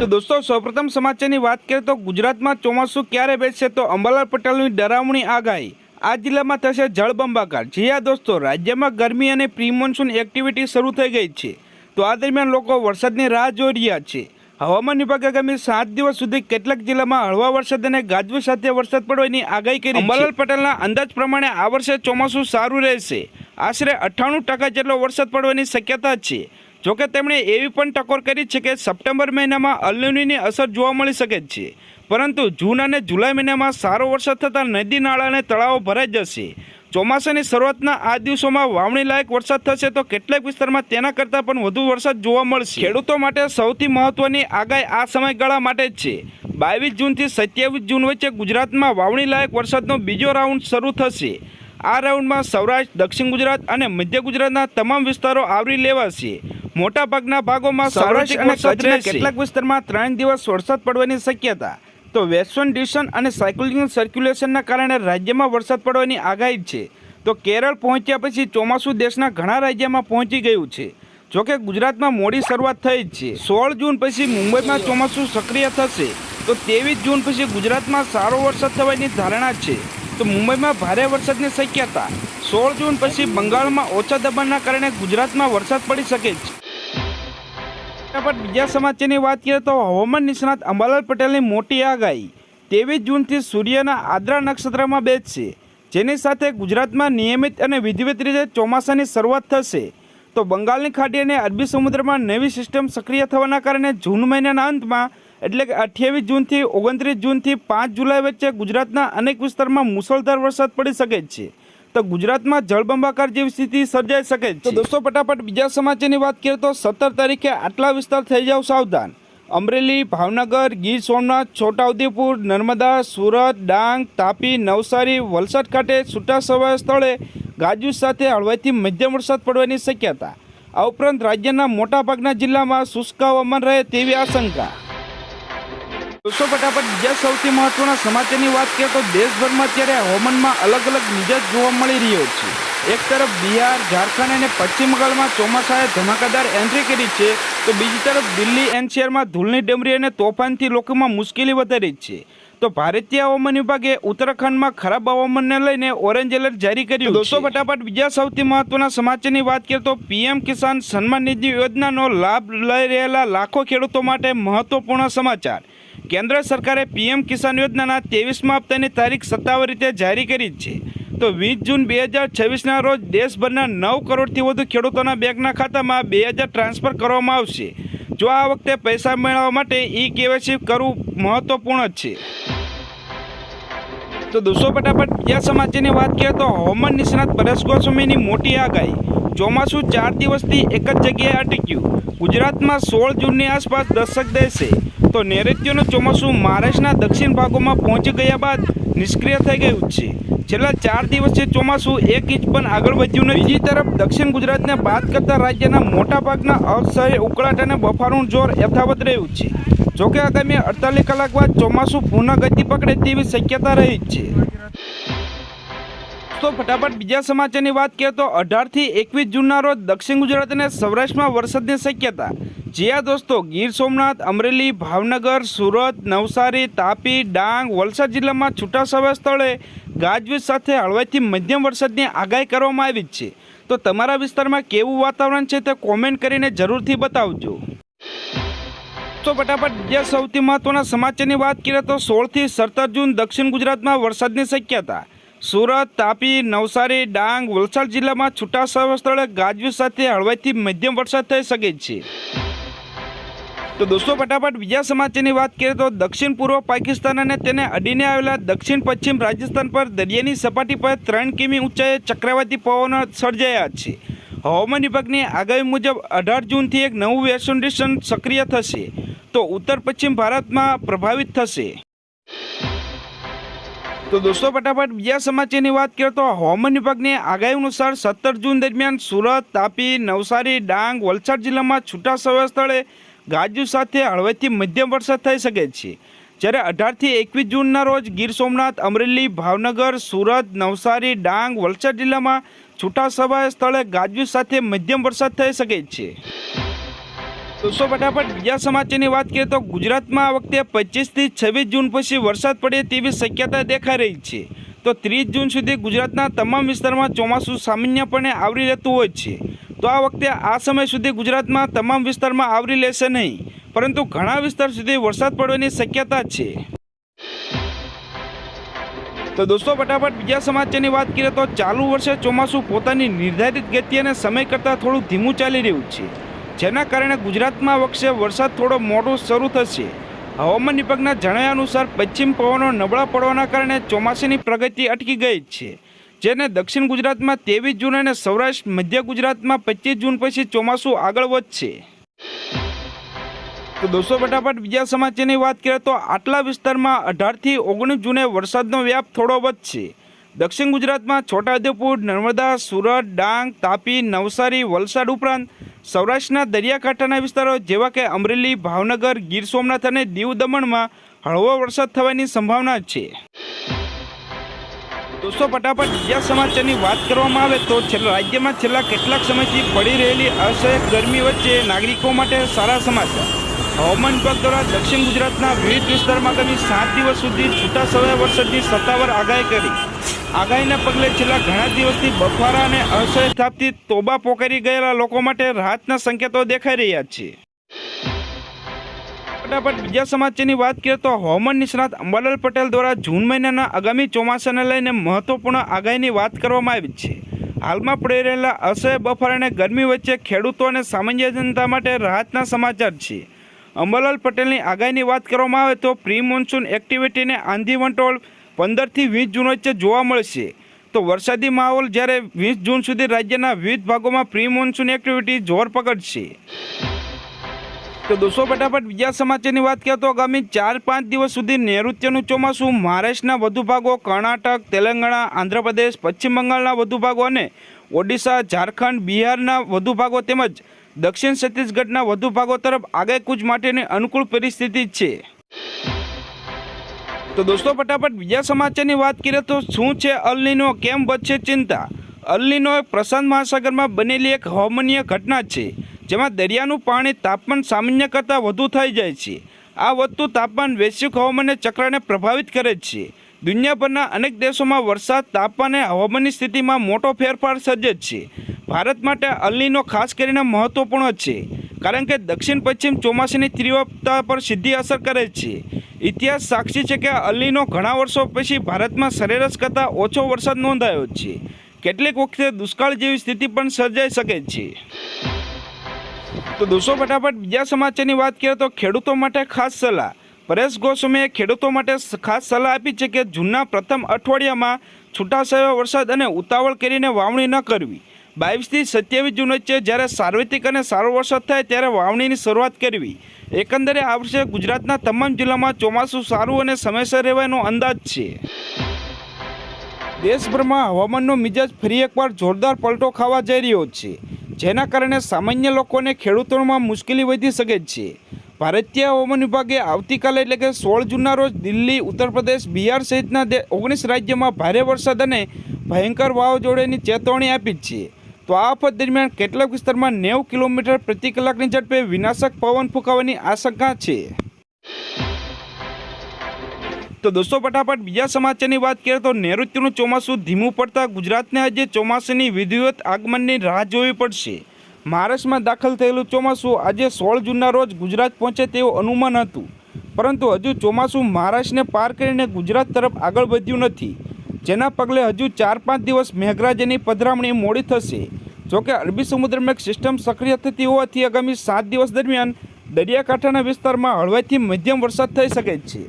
તો દોસ્તો સૌપ્રથમ સમાચારની વાત કરીએ તો ગુજરાતમાં ચોમાસું ક્યારે બેસશે તો અંબાલાલ પટેલની ડરામણી આગાહી। આ જિલ્લામાં થશે જળબંબાકાર। જી હા દોસ્તો, રાજ્યમાં ગરમી અને પ્રી મોન્સૂન એક્ટિવિટી શરૂ થઈ ગઈ છે, તો આ દરમિયાન લોકો વરસાદની રાહ જોઈ રહ્યા છે। હવામાન વિભાગે આગામી 7 દિવસ સુધી કેટલાક જિલ્લામાં હળવા વરસાદ અને ગાજવીજ સાથે વરસાદ પડવાની આગાહી કરી છે। અંબાલાલ પટેલના અંદાજ પ્રમાણે આ વર્ષે ચોમાસું સારું રહેશે। આશરે 98% જેટલો વરસાદ પડવાની શક્યતા છે। જોકે તેમણે એવી પણ ટકોર કરી છે કે સપ્ટેમ્બર મહિનામાં અલ નીનોની અસર જોવા મળી શકે છે, પરંતુ જૂન અને જુલાઈ મહિનામાં સારો વરસાદ થતાં નદી નાળા અને તળાવો ભરાઈ જશે। ચોમાસાની શરૂઆતના આ દિવસોમાં વાવણી લાયક વરસાદ થશે, તો કેટલાક વિસ્તારમાં તેના કરતાં પણ વધુ વરસાદ જોવા મળશે। ખેડૂતો માટે સૌથી મહત્વની આગાહી આ સમયગાળા માટે જ છે। 22 જૂનથી 27 જૂન વચ્ચે ગુજરાતમાં વાવણી લાયક વરસાદનો બીજો રાઉન્ડ શરૂ થશે। આ રાઉન્ડમાં સૌરાષ્ટ્ર, દક્ષિણ ગુજરાત અને મધ્ય ગુજરાતના તમામ વિસ્તારો આવરી લેવાશે। મોટાભાગના ભાગોમાં સૌરાષ્ટ્ર અને કચ્છના કેટલાક વિસ્તારમાં 3 દિવસ વરસાદ પડવાની શક્યતા। તો વેસ્ટર્ન ડિસ્ટર્બન્સ અને સાયક્લોનિક સર્ક્યુલેશનના કારણે રાજ્યમાં વરસાદ પડવાની આગાહી છે। તો કેરળ પહોંચ્યા પછી ચોમાસું દેશના ઘણા રાજ્યમાં પહોંચી ગયું છે। જોકે ગુજરાતમાં મોડી શરૂઆત થઈ છે। 16 જૂન પછી મુંબઈમાં ચોમાસું સક્રિય થશે, તો 23 જૂન પછી ગુજરાતમાં સારો વરસાદ થવાની ધારણા છે। તો મુંબઈમાં ભારે વરસાદની શક્યતા। 16 જૂન પછી બંગાળમાં ઓછા દબાણના કારણે ગુજરાતમાં વરસાદ પડી શકે છે। બીજા સમાચારની વાત કરીએ તો હવામાન નિષ્ણાત અંબાલાલ પટેલની મોટી આગાહી। 23 જૂનથી સૂર્યના આદ્રા નક્ષત્રમાં બેસશે, જેની સાથે ગુજરાતમાં નિયમિત અને વિધિવત રીતે ચોમાસાની શરૂઆત થશે। તો બંગાળની ખાડી અને અરબી સમુદ્રમાં નવી સિસ્ટમ સક્રિય થવાના કારણે જૂન મહિનાના અંતમાં એટલે કે 28 જૂનથી 29 જૂનથી 5 જુલાઈ વચ્ચે ગુજરાતના અનેક વિસ્તારમાં મુશળધાર વરસાદ પડી શકે છે। તો ગુજરાતમાં જળબંબાકાર જેવી સ્થિતિ સર્જાઈ શકે છે। તો દોસ્તો ફટાફટ બીજા સમાચારની વાત કરીએ તો 17 તારીખે આટલા વિસ્તાર થઈ જાવ સાવધાન। અમરેલી, ભાવનગર, ગીર સોમનાથ, છોટાઉદેપુર, નર્મદા, સુરત, ડાંગ, તાપી, નવસારી, વલસાડ ખાતે છૂટાછવાયા સ્થળે ગાજવીજ સાથે હળવાથી મધ્યમ વરસાદ પડવાની શક્યતા। આ ઉપરાંત રાજ્યના મોટાભાગના જિલ્લામાં શુષ્ક હવામાન રહે તેવી આશંકા। દોસ્તો ફટાફટ બીજા સૌથી મહત્વના સમાચારની વાત કરીએ તો દેશભરમાં અત્યારે હવામાનમાં અલગ અલગ મિજાજ જોવા મળી રહ્યો છે। એક તરફ બિહાર, ઝારખંડ અને પશ્ચિમ બંગાળમાં ચોમાસાએ ધમાકાદાર એન્ટ્રી કરી છે, તો બીજી તરફ દિલ્હી એનસીઆરમાં ધૂળની ડમરી અને તોફાનથી લોકોમાં મુશ્કેલી વધારી છે। તો ભારતીય હવામાન વિભાગે ઉત્તરાખંડમાં ખરાબ હવામાનને લઈને ઓરેન્જ એલર્ટ જારી કર્યું છે। દોસ્તો ફટાફટ બીજા સૌથી મહત્વના સમાચારની વાત કરીએ તો પીએમ કિસાન સન્માન નિધિ યોજનાનો લાભ લઈ રહેલા લાખો ખેડૂતો માટે મહત્વપૂર્ણ સમાચાર। કેન્દ્ર સરકારે પીએમ કિસાન યોજનાના 23મા હપ્તાની તારીખ સત્તાવાર રીતે જારી કરી છે। તો 20 જૂન 2026ના રોજ દેશભરના 9 કરોડથી વધુ ખેડૂતોના બેંકના ખાતામાં 2000 ટ્રાન્સફર કરવામાં આવશે। જો આ વખતે પૈસા મેળવવા માટે કેવાયસી કરવું મહત્વપૂર્ણ છે। તો દોસ્તો ફટાફટ બીજા સમાચારની વાત કરીએ તો હવામાન નિષ્ણાત પરેશ ગોસ્વામીની મોટી આગાહી। ચોમાસું 4 દિવસથી એક જ જગ્યાએ અટક્યું। ગુજરાતમાં 16 જૂનની આસપાસ દસ્તક દેશે। તો નૈઋત્યનું ચોમાસું મહારાષ્ટ્રના દક્ષિણ ભાગોમાં પહોંચી ગયા બાદ નિષ્ક્રિય થઈ ગયું છે। છેલ્લા 4 દિવસથી ચોમાસું 1 ઇંચ પણ આગળ વધ્યું નથી। બીજી તરફ દક્ષિણ ગુજરાતને બાદ કરતા રાજ્યના મોટાભાગના અક્ષરે ઉકળાટ અને બફારોનું જોર યથાવત રહ્યું છે। જોકે આગામી 48 કલાક બાદ ચોમાસું પુનઃ ગતિ પકડે તેવી શક્યતા રહી છે। તો ફટાફટ બીજા સમાચારની વાત કરીએ તો 18 થી 21 જૂનના રોજ દક્ષિણ ગુજરાત અને સૌરાષ્ટ્રમાં વરસાદની શક્યતા। જી હા દોસ્તો, ગીર સોમનાથ, અમરેલી, ભાવનગર, સુરત, નવસારી, તાપી, ડાંગ, વલસાડ જિલ્લામાં છૂટાછવાયા સ્થળે ગાજવીજ સાથે હળવાથી મધ્યમ વરસાદની આગાહી કરવામાં આવી છે। તો તમારા વિસ્તારમાં કેવું વાતાવરણ છે તે કોમેન્ટ કરીને જરૂરથી બતાવજો। તો ફટાફટ બીજા સૌથી મહત્વના સમાચારની વાત કરીએ તો 16 થી 17 જૂન દક્ષિણ ગુજરાતમાં વરસાદની શક્યતા। સુરત, તાપી, નવસારી, ડાંગ, વલસાડ જિલ્લામાં છૂટાછવાયા સ્થળે ગાજવીજ સાથે હળવાથી મધ્યમ વરસાદ થઈ શકે છે। તો દોસ્તો ફટાફટ બીજા સમાચારની વાત કરીએ તો દક્ષિણ પૂર્વ પાકિસ્તાન અને તેને અડીને આવેલા દક્ષિણ પશ્ચિમ રાજસ્થાન પર દરિયાની સપાટી પર 3 કિમી ઊંચાઈએ ચક્રવાતી પવનો સર્જાયા છે। હવામાન વિભાગની આગાહી મુજબ 18 જૂનથી એક નવું વેસ્ટર્ન ડિસ્ટર્બન્સ સક્રિય થશે, તો ઉત્તર પશ્ચિમ ભારતમાં પ્રભાવિત થશે। તો દોસ્તો ફટાફટ બીજા સમાચારની વાત કરીએ તો હવામાન વિભાગની આગાહી અનુસાર 17 જૂન દરમિયાન સુરત, તાપી, નવસારી, ડાંગ, વલસાડ જિલ્લામાં છૂટાછવાયા સ્થળે ગાજવીજ સાથે હળવાથી મધ્યમ વરસાદ થઈ શકે છે। જ્યારે 18 થી 21 જૂનના રોજ ગીર સોમનાથ, અમરેલી, ભાવનગર, સુરત, નવસારી, ડાંગ, વલસાડ જિલ્લામાં છૂટાછવાયા સ્થળે ગાજવીજ સાથે મધ્યમ વરસાદ થઈ શકે છે। દોસ્તો ફટાફટ બીજા સમાચારની વાત કરીએ તો ગુજરાતમાં આ વખતે 25થી 26 જૂન પછી વરસાદ પડે તેવી શક્યતા દેખાઈ રહી છે. તો 30 જૂન સુધી ગુજરાતના તમામ વિસ્તારમાં ચોમાસું સામાન્યપણે આવરી લેતું હોય છે. તો આ વખતે આ સમય સુધી ગુજરાતમાં તમામ વિસ્તારમાં આવરી લેશે નહીં, પરંતુ ઘણા વિસ્તાર સુધી વરસાદ પડવાની શક્યતા છે. તો દોસ્તો ફટાફટ બીજા સમાચારની વાત કરીએ તો ચાલુ વર્ષે ચોમાસું પોતાની નિર્ધારિત ગતિ અને સમય કરતાં થોડું ધીમું ચાલી રહ્યું છે, જેના કારણે ગુજરાતમાં આ વખતે વરસાદ થોડો મોડો શરૂ થશે. હવામાન વિભાગના જણાવ્યા અનુસાર પશ્ચિમ પવનો નબળા પડવાના કારણે ચોમાસાની પ્રગતિ અટકી ગઈ છે, જેને દક્ષિણ ગુજરાતમાં 23 જૂન અને સૌરાષ્ટ્ર મધ્ય ગુજરાતમાં 25 જૂન પછી ચોમાસું આગળ વધશે. તો દોસ્તો ફટાફટ બીજા સમાચારની વાત કરીએ તો આટલા વિસ્તારમાં 18થી 19 જૂને વરસાદનો વ્યાપ થોડો વધશે. દક્ષિણ ગુજરાતમાં છોટાઉદેપુર, નર્મદા, સુરત, ડાંગ, તાપી, નવસારી, વલસાડ ઉપરાંત સૌરાષ્ટ્રના દરિયાકાંઠાના વિસ્તારો જેવા કે અમરેલી, ભાવનગર, ગીર સોમનાથ અને દીવ દમણમાં હળવો વરસાદ થવાની સંભાવના છે. દોસ્તો ફટાફટ બીજા સમાચારની વાત કરવામાં આવે તો રાજ્યમાં છેલ્લા કેટલાક સમયથી પડી રહેલી અસહ્ય ગરમી વચ્ચે નાગરિકો માટે સારા સમાચાર. હવામાન વિભાગ દ્વારા દક્ષિણ ગુજરાતના વિવિધ વિસ્તારમાં આગામી 7 દિવસ સુધી છૂટાછવાયા વરસાદની સત્તાવાર આગાહી કરી. આગાહીના પગલે છેલ્લા ઘણા દિવસથી બફારા અને અસહ્ય તાપથી તોબા પોકારી ગયેલા લોકો માટે રાહતના સંકેતો દેખાઈ રહ્યા છે. ફટાફટ બીજા સમાચારની વાત કરીએ તો હવામાન નિષ્ણાત અંબાલાલ પટેલ દ્વારા જૂન મહિનાના આગામી ચોમાસાને લઈને મહત્વપૂર્ણ આગાહીની વાત કરવામાં આવી છે. હાલમાં પડી રહેલા અસહ્ય બફારા અને ગરમી વચ્ચે ખેડૂતો અને સામાન્ય જનતા માટે રાહતના સમાચાર છે. અંબાલાલ પટેલની આગાહીની વાત કરવામાં આવે તો પ્રી મોન્સૂન એક્ટિવિટીને આંધી વંટોળ 15થી 20 જૂન વચ્ચે જોવા મળશે. તો વરસાદી માહોલ જ્યારે 20 જૂન સુધી રાજ્યના વિવિધ ભાગોમાં પ્રી મોન્સૂન એક્ટિવિટી જોર પકડશે. તો દોસ્તો ફટાફટ બીજા સમાચારની વાત કરીએ તો આગામી 4-5 દિવસ સુધી નૈઋત્યનું ચોમાસું મહારાષ્ટ્રના વધુ ભાગો, કર્ણાટક, તેલંગાણા, આંધ્રપ્રદેશ, પશ્ચિમ બંગાળના વધુ ભાગો અને ઓડિશા, ઝારખંડ, બિહારના વધુ ભાગો તેમજ દક્ષિણ છત્તીસગઢના વધુ ભાગો તરફ આગેકૂચ માટેની અનુકૂળ પરિસ્થિતિ છે. તો દોસ્તો ફટાફટ બીજા સમાચારની વાત કરીએ તો શું છે અલ નીનો, કેમ વધશે ચિંતા? અલ નીનો એ પ્રશાંત મહાસાગરમાં બનેલી એક હવામાનીય ઘટના છે, જેમાં દરિયાનું પાણી તાપમાન સામાન્ય કરતાં વધુ થઈ જાય છે. આ વધતું તાપમાન વૈશ્વિક હવામાન ચક્રને પ્રભાવિત કરે છે. દુનિયાભરના અનેક દેશોમાં વરસાદ, તાપમાન અને હવામાનની સ્થિતિમાં મોટો ફેરફાર સર્જે છે. ભારત માટે અલ નીનો ખાસ કરીને મહત્વપૂર્ણ છે, કારણ કે દક્ષિણ પશ્ચિમ ચોમાસાની તીવ્રતા પર સીધી અસર કરે છે. ઇતિહાસ સાક્ષી છે કે અલ નીનો ઘણા વર્ષો પછી ભારતમાં સરેરાશ કરતાં ઓછો વરસાદ નોંધાયો છે. કેટલીક વખતે દુષ્કાળ જેવી સ્થિતિ પણ સર્જાઈ શકે છે. તો દોસ્તો ફટાફટ બીજા સમાચારની વાત કરીએ તો ખેડૂતો માટે ખાસ સલાહ. પરેશ ગોસ્વામીએ ખેડૂતો માટે ખાસ સલાહ આપી છે કે જૂનના પ્રથમ અઠવાડિયામાં છૂટાછવાયો વરસાદ અને ઉતાવળ કરીને વાવણી ન કરવી. 22થી 27 જૂન વચ્ચે જ્યારે સાર્વત્રિક અને સારો વરસાદ થાય ત્યારે વાવણીની શરૂઆત કરવી. એકંદરે આ વર્ષે ગુજરાતના તમામ જિલ્લામાં ચોમાસું સારું અને સમયસર રહેવાનો અંદાજ છે. દેશભરમાં હવામાનનો મિજાજ ફરી એકવાર જોરદાર પલટો ખાવા જઈ રહ્યો છે, જેના કારણે સામાન્ય લોકોને ખેડૂતોમાં મુશ્કેલી વધી શકે છે. ભારતીય હવામાન વિભાગે આવતીકાલે એટલે કે 16 જૂનના રોજ દિલ્હી, ઉત્તર પ્રદેશ, બિહાર સહિતના 19 રાજ્યોમાં ભારે વરસાદ અને ભયંકર વાવાઝોડાની ચેતવણી આપી છે. તો આ આફત દરમિયાન કેટલાક વિસ્તારમાં 90 કિલોમીટર પ્રતિ કલાકની ઝડપે વિનાશક પવન ફૂંકાવાની આશંકા છે. તો દોસ્તો ફટાફટ બીજા સમાચારની વાત કરીએ તો નૈઋત્યનું ચોમાસું ધીમું પડતા ગુજરાતને હજી ચોમાસાની વિધિવત આગમનની રાહ જોવી પડશે. મહારાષ્ટ્રમાં દાખલ થયેલું ચોમાસું આજે 16 જૂનના રોજ ગુજરાત પહોંચે તેવું અનુમાન હતું, પરંતુ હજુ ચોમાસું મહારાષ્ટ્રને પાર કરીને ગુજરાત તરફ આગળ વધ્યું નથી, જેના પગલે હજુ 4-5 દિવસ મેઘરાજાની પધરામણી મોડી થશે. જોકે અરબી સમુદ્રમાં એક સિસ્ટમ સક્રિય થતી હોવાથી આગામી 7 દિવસ દરમિયાન દરિયાકાંઠાના વિસ્તારમાં હળવાથી મધ્યમ વરસાદ થઈ શકે છે.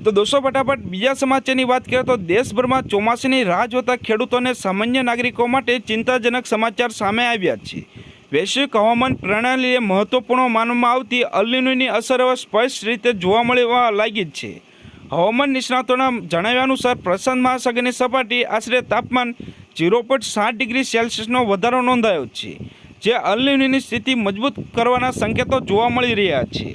તો દોસ્તો ફટાફટ બીજા સમાચારની વાત કરીએ તો દેશભરમાં ચોમાસાની રાહ જોતા ખેડૂતોને સામાન્ય નાગરિકો માટે ચિંતાજનક સમાચાર સામે આવ્યા છે. વૈશ્વિક હવામાન પ્રણાલીએ મહત્વપૂર્ણ માનવામાં આવતી અલ નીનોની અસર હવે સ્પષ્ટ રીતે જોવા મળવા લાગી છે. હવામાન નિષ્ણાતોના જણાવ્યા અનુસાર પ્રશાંત મહાસાગરની સપાટી આશરે તાપમાન 0.7 ડિગ્રી સેલ્સિયસનો વધારો નોંધાયો છે, જે અલ નીનોની સ્થિતિ મજબૂત કરવાના સંકેતો જોવા મળી રહ્યા છે.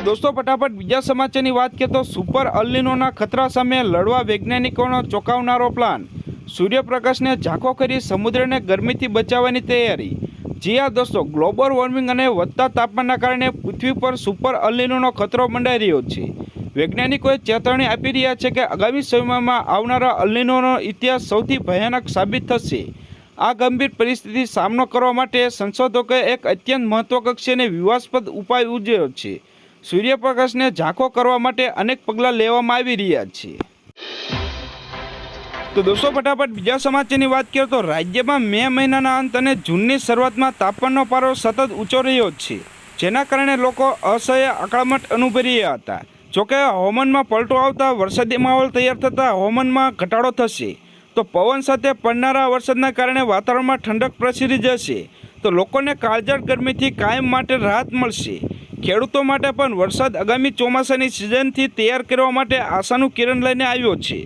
દોસ્તો ફટાફટ બીજા સમાચારની વાત કરીએ તો સુપર અલ નીનોના ખતરા સામે લડવા વૈજ્ઞાનિકોનો ચોંકાવનારો પ્લાન. સૂર્યપ્રકાશને ઝાંખો કરી સમુદ્રને ગરમીથી બચાવવાની તૈયારી। જી હા દોસ્તો, ગ્લોબલ વોર્મિંગ અને વધતા તાપમાનના કારણે પૃથ્વી પર સુપર અલ નીનોનો ખતરો મંડાઈ રહ્યો છે। વૈજ્ઞાનિકોએ ચેતવણી આપી રહ્યા છે કે આગામી સમયમાં આવનારા અલ નીનોનો ઇતિહાસ સૌથી ભયાનક સાબિત થશે। આ ગંભીર પરિસ્થિતિ સામનો કરવા માટે સંશોધકોએ એક અત્યંત મહત્વાકાંક્ષી અને વિવાદાસ્પદ ઉપાય ઉજવ્યો છે। સૂર્યપ્રકાશને ઝાંખો કરવા માટે અનેક પગલાં લેવામાં આવી રહ્યા છે। તો દોસ્તો, ફટાફટ બીજા સમાચારની વાત કરીએ તો રાજ્યમાં મે મહિનાના અંત અને જૂનની શરૂઆતમાં તાપમાનનો પારો સતત ઊંચો રહ્યો છે, જેના કારણે લોકો અસહ્ય અકળામણ અનુભવી રહ્યા હતા। જોકે હવામાનમાં પલટો આવતા વરસાદી માહોલ તૈયાર થતાં હવામાનમાં ઘટાડો થશે, તો પવન સાથે પડનારા વરસાદના કારણે વાતાવરણમાં ઠંડક પ્રસરી જશે, તો લોકોને કાળઝાળ ગરમીથી કાયમ માટે રાહત મળશે। ખેડૂતો માટે પણ વરસાદ આગામી ચોમાસાની સિઝનથી તૈયાર કરવા માટે આશાનું કિરણ લઈને આવ્યો છે।